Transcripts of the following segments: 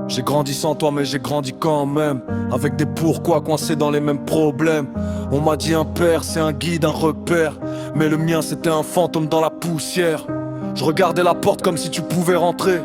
J'ai grandi sans toi mais j'ai grandi quand même, avec des pourquoi coincés dans les mêmes problèmes. On m'a dit un père c'est un guide, un repère, mais le mien c'était un fantôme dans la poussière. Je regardais la porte comme si tu pouvais rentrer.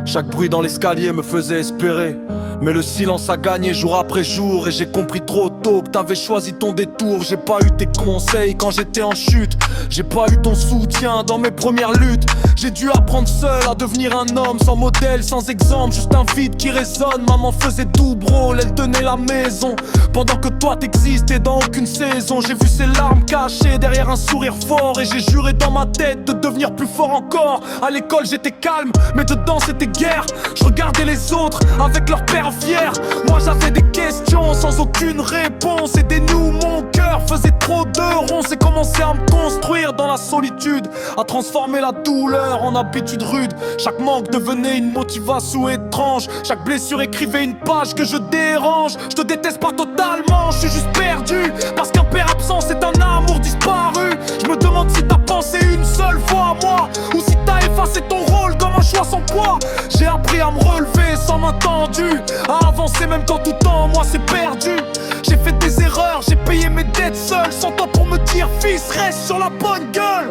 Chaque bruit dans l'escalier me faisait espérer, mais le silence a gagné jour après jour. Et j'ai compris trop tôt que t'avais choisi ton détour. J'ai pas eu tes conseils quand j'étais en chute, j'ai pas eu ton soutien dans mes premières luttes. J'ai dû apprendre seul à devenir un homme, sans modèle, sans exemple, juste un vide qui résonne. Maman faisait double rôle, elle tenait la maison, pendant que toi t'existais dans aucune saison. J'ai vu ses larmes cachées derrière un sourire fort, et j'ai juré dans ma tête de devenir plus fort encore. À l'école j'étais calme, mais dedans c'était guerre. Je regardais les autres avec leur père fier. Moi j'avais des questions sans aucune réponse, et des nœuds, mon cœur faisait trop de ronds. C'est commencé à me construire dans la solitude, à transformer la douleur en habitude rude. Chaque manque devenait une motivation étrange, chaque blessure écrivait une page que je dérange. Je te déteste pas totalement, je suis juste perdu, parce qu'un père absent c'est un amour disparu. Je me demande si t'as pensé une seule fois à moi, ou si t'as effacé ton rôle comme un choix sans poids. J'ai appris à me relever sans main tendue, à avancer même quand tout en moi s'est perdu. J'ai fait des erreurs, j'ai payé mes dettes seul, sans temps pour me dire fils reste sur la bonne gueule.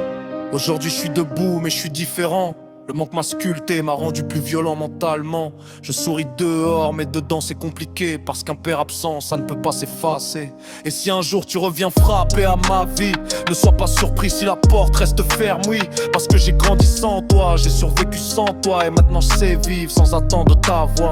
Aujourd'hui je suis debout mais je suis différent. Le manque m'a sculpté, m'a rendu plus violent mentalement. Je souris dehors mais dedans c'est compliqué, parce qu'un père absent ça ne peut pas s'effacer. Et si un jour tu reviens frapper à ma vie, ne sois pas surpris si la porte reste ferme, oui. Parce que j'ai grandi sans toi, j'ai survécu sans toi, et maintenant je sais vivre sans attendre ta voix.